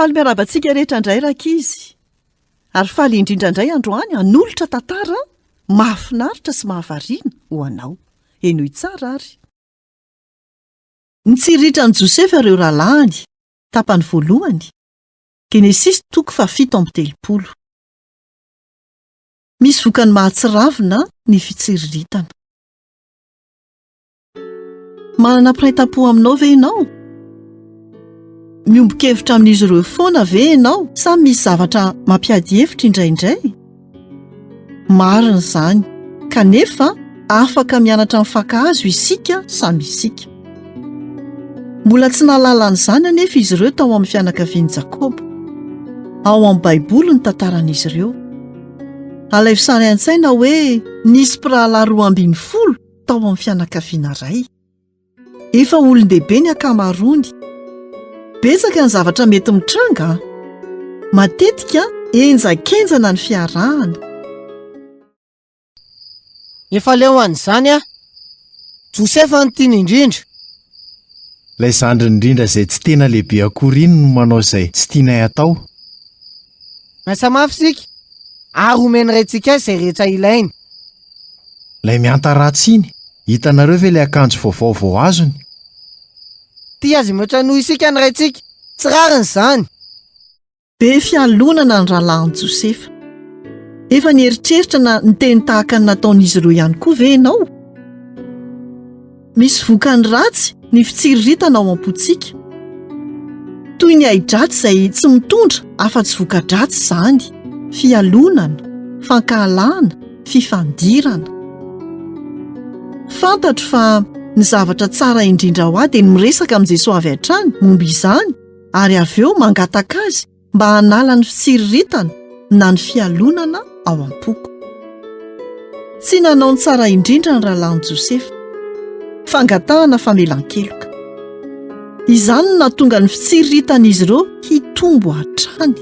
Faly miarabantsika rehetra indray rakizy. Ary faly indrindra indray androany hanolotra tantara mahafinaritra sy mahavariana ho anao. Enoy tsara ary. Nitsiriritra ny Josefa ireo rahalahy tapany voalohany. Genesis 7:30. Misy vokany mahatsiravina ny fitsiriritana. Manana piraita-po aminao ve ianao? Miombon-kevitra amin'izy ireo foana ve ianao? Sa misy zavatra mampiady hevitra indraindray? Marina izany, kanefa afaka mianatra mifankahazo isika samy isika. Mbola tsy nahalalana anefa izy ireo tao amin'ny fianakavian'i Jakoba. Ao amin'ny Baiboly ny tantaran'izy ireo. Alaivo sary an-tsaina hoe nisy mpirahalahy 12 tao amin'ny fianakaviana iray. Efa olon-dehibe ny ankamaroany. Betsaka ny zavatra mety mitranga. Matetika enjakenjana ny fiarahana. Efa leo an'izany Josefa no tiany indrindra. Ilay zandry indrindra izay tsy tena lehibe akory iny no manao izay tsy tianay atao. Miasa mafy sika. Ary omeny rentsika izay rehetra ilainy. Ilay mianta ratsy iny, hitanareo ve ilay akanjo vaovao vao azony? Ty azy mihoatra noho isika ny rentsika. Tsy rariny izany. Be fialonana ny rahalahin'i Josefa. Efa nieritreritra na ny teny tahaka ny nataon'izy ireo ihany koa ve ianao? Misy vokany ratsy ny fitsiriritana ao am-potsika. Toy ny hai-dratsy izay tsy mitondra afa-tsy voka-dratsy izany. Fialonana, fankahalana, fifandirana. Fantatro fa ny zavatra tsara indrindra ho ahy dia miresaka amin'ny Jesosy avy hatrany momba izany, ary avy eo mangataka azy mba hanala ny fitsiriritana na ny fialonana ao am-poko. Tsy nanao ny tsara indrindra ny rahalahin'i Josefa. Fangatahana famelan-keloka. Izany no nahatonga ny fitsiritan'izy ireo hitombo hatrany.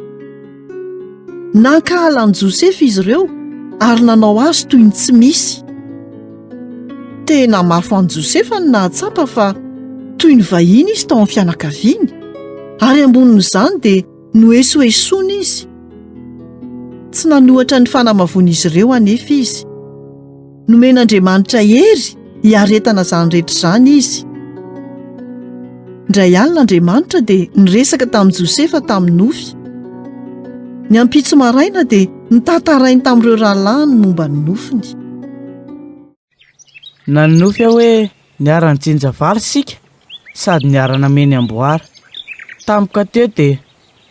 Nankahalan'i Josefa izy ireo ary nanao azy toy ny tsy misy. Tena mafy an'i Josefa ny nahatsapa fa toy ny vahiny izy tao amin'ny fianakaviany, ary ambonin'izany dia noesoesoana izy. Tsy nanohatra ny fanamavon'izy ireo anefa izy. Nomen'Andriamanitra hery hiaretana izany rehetra izany izy. Indray alina Andriamanitra dia niresaka tamin'i Josefa tamin'ny nofy. Ny ampitso maraina dia nitantarainy tamin'ireo rahalahy ny momba ny nofiny. Na ny nofy hoe niarany tsinjavary sika sady niarana meny amboara. Tampoka teo dia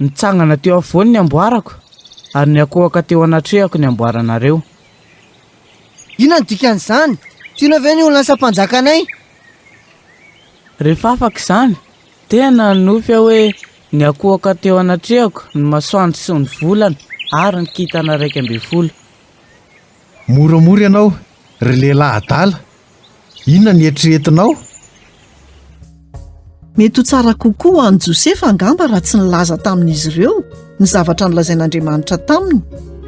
nitsangana teo afovoany ny amboarako ary ny akohaka teo anatrehako ny amboaranareo. Inona ny dikan'izany? Tiana ve ny olona sampanjakanay? Rehefa afaka izany, tena ny nofy hoe ny akohaka teo anatrehako ny masoandro sy ny volana ary ny kintana 12. Moramora ianao, ry lehilahy adala. Inona ny eritreretinao? Mety ho tsara kokoa ho an'i Josefa angamba raha tsy nilaza tamin'izy ireo ny zavatra nolazain'Andriamanitra taminy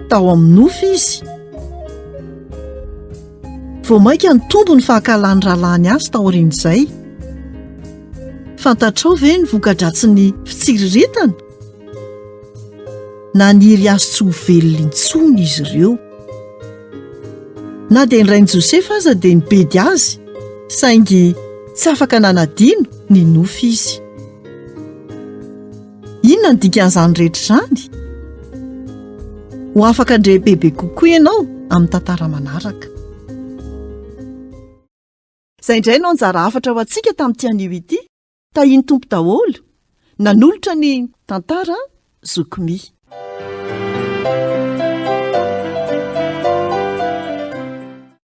tao amin'ny nofy izy. Vao mainka nitombo ny fahankalan'ny rahalahiny azy tao aorian'izay. Fantatrao ve ny voka-dratsy ny fitsiriritana? Naniry azy tsy ho velona intsony izy ireo. Na dia nirain'i Josefa aza dia nibedy azy, saingy tsy afaka nanadino ny nofy izy. Inona ny dikan'izany rehetra izany? Ho afaka ndray bebe kokoa ianao amin'ny tantara manaraka. Izay indray no anjara hafatra ho antsika tamin'ity anio ity. Tahiny tompo daholo, nanolotra ny tantara zokomy.